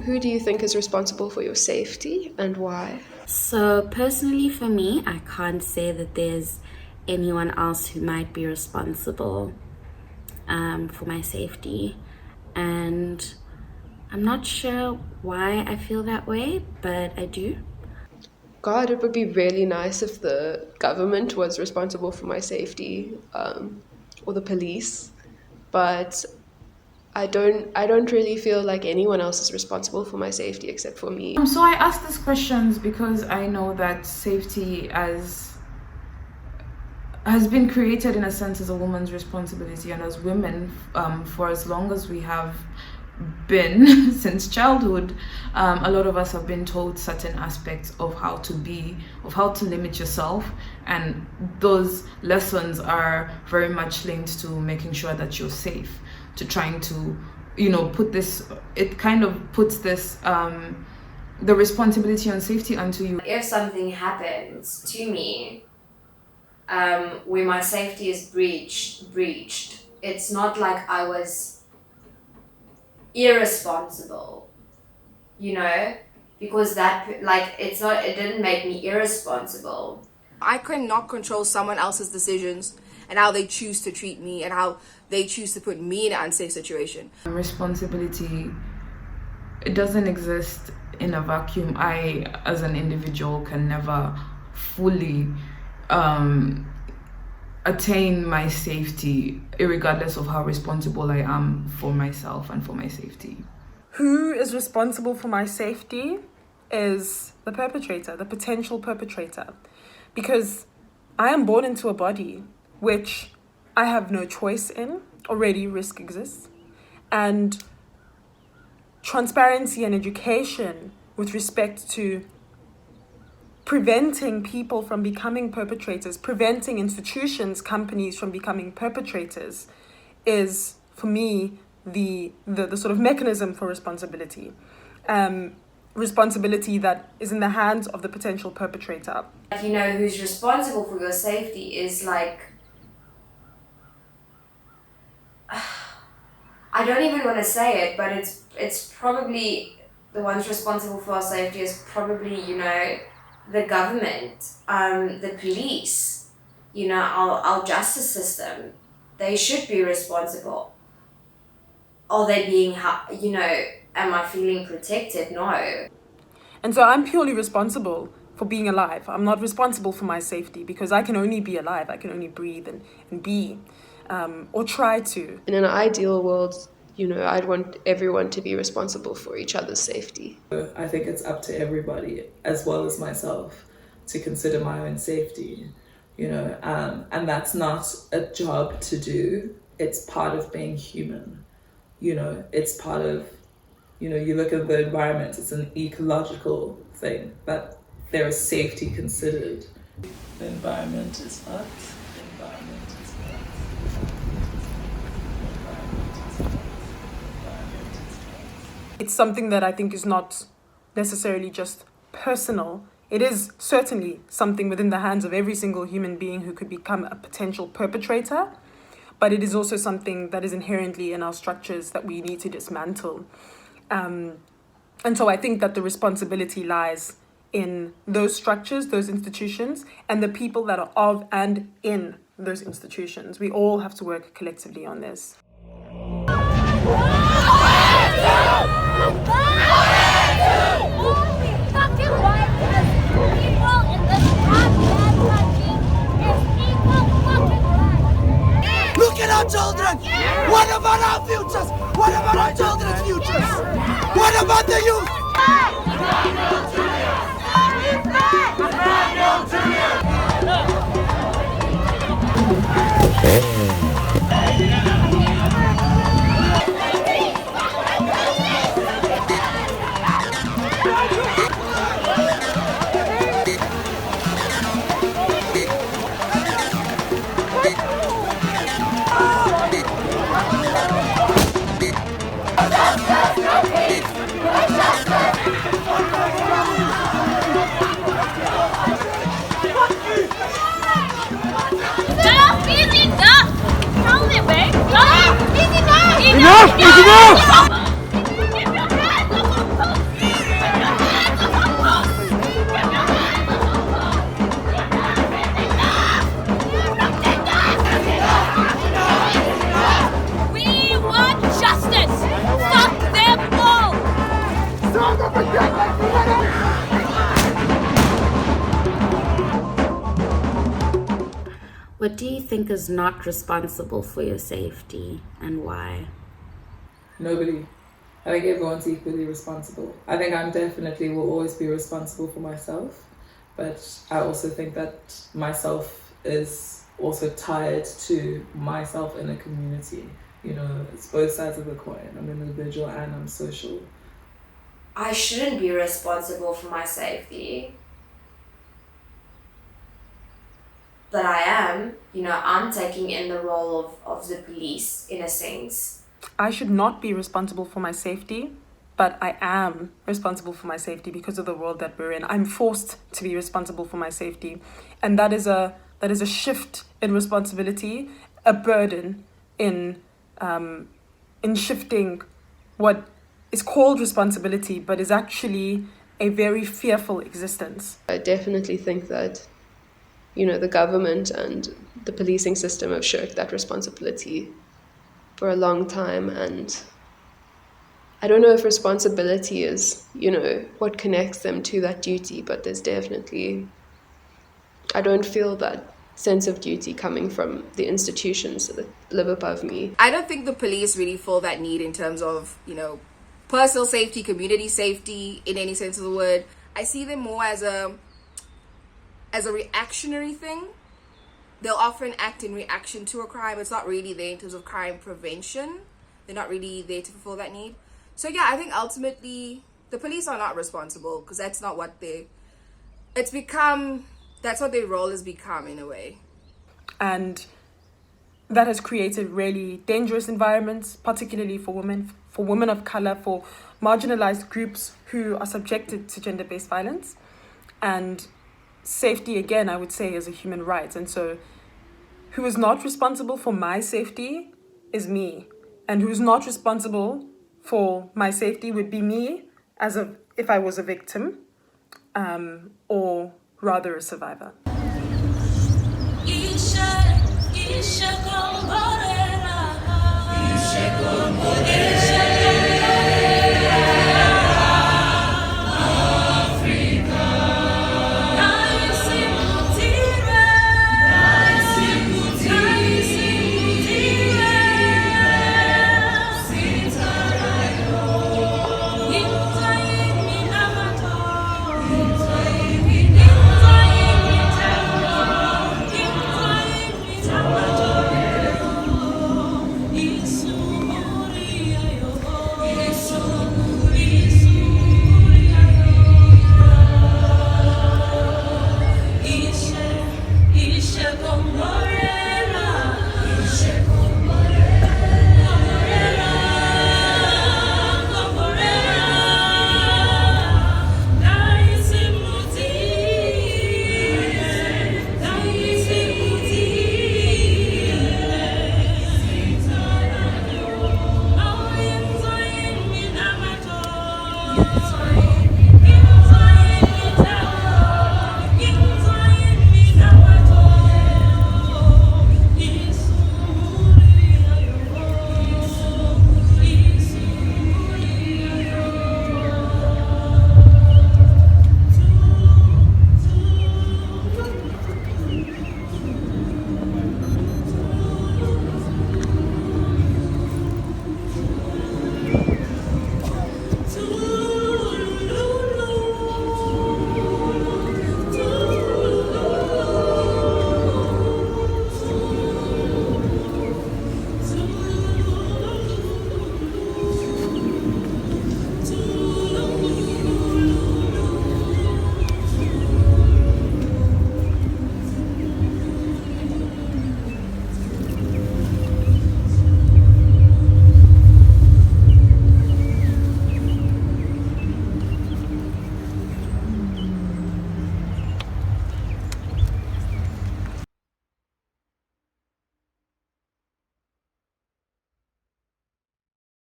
Who do you think is responsible for your safety and why? So personally for me, I can't say that there's anyone else who might be responsible for my safety. And I'm not sure why I feel that way, but I do. God, it would be really nice if the government was responsible for my safety, or the police. But I don't really feel like anyone else is responsible for my safety except for me. So I ask these questions because I know that safety has been created in a sense as a woman's responsibility, and as women, for as long as we have been since childhood, a lot of us have been told certain aspects of how to be, of how to limit yourself, and those lessons are very much linked to making sure that you're safe, to trying to put this, it kind of puts this the responsibility on safety onto you. If something happens to me where my safety is breached, it's not like I was irresponsible, because that, like, it didn't make me irresponsible. I cannot control someone else's decisions and how they choose to treat me and how they choose to put me in an unsafe situation. Responsibility, it doesn't exist in a vacuum. I, as an individual, can never fully attain my safety, regardless of how responsible I am for myself and for my safety. Who is responsible for my safety is the perpetrator, the potential perpetrator. Because I am born into a body which I have no choice in. Already risk exists. And transparency and education with respect to preventing people from becoming perpetrators, preventing institutions, companies from becoming perpetrators is, for me, the sort of mechanism for responsibility. Responsibility that is in the hands of the potential perpetrator. Who's responsible for your safety is like, I don't even want to say it, but it's probably the ones responsible for our safety is probably, the government, the police, our justice system. They should be responsible. Are they being, am I feeling protected? No. And so I'm purely responsible for being alive. I'm not responsible for my safety because I can only be alive. I can only breathe and be, or try to. In an ideal world, I'd want everyone to be responsible for each other's safety. I think it's up to everybody, as well as myself, to consider my own safety, and that's not a job to do. It's part of being human, it's part of, you look at the environment, it's an ecological thing, but there is safety considered. The environment is fucked. The environment is fucked. It's something that I think is not necessarily just personal. It is certainly something within the hands of every single human being who could become a potential perpetrator, but it is also something that is inherently in our structures that we need to dismantle. And so I think that the responsibility lies in those structures, those institutions, and the people that are of and in those institutions. We all have to work collectively on this. Look at our children! What about our futures? What about our children's futures? What about the youth? Justice, no peace! Justice! What do you think is not responsible for your safety and why? Nobody. I think everyone's equally responsible. I think I'm definitely will always be responsible for myself, but I also think that myself is also tied to myself in a community. You know, it's both sides of the coin. I'm an individual and I'm social. I shouldn't be responsible for my safety. But I am, I'm taking in the role of the police in a sense. I should not be responsible for my safety, but I am responsible for my safety because of the world that we're in. I'm forced to be responsible for my safety. And that is a shift in responsibility, a burden in shifting what is called responsibility, but is actually a very fearful existence. I definitely think that, the government and the policing system have shirked that responsibility for a long time. And I don't know if responsibility is, what connects them to that duty, but there's definitely, I don't feel that sense of duty coming from the institutions that live above me. I don't think the police really feel that need in terms of, personal safety, community safety, in any sense of the word. I see them more as a reactionary thing. They'll often act in reaction to a crime. It's not really there in terms of crime prevention. They're not really there to fulfill that need. So yeah, I think ultimately the police are not responsible because that's not what that's what their role has become in a way. And that has created really dangerous environments, particularly for women of color, for marginalized groups who are subjected to gender-based violence. And safety, again, I would say, is a human right. And so who is not responsible for my safety is me. And who's not responsible for my safety would be me if I was a victim, or rather a survivor. Isha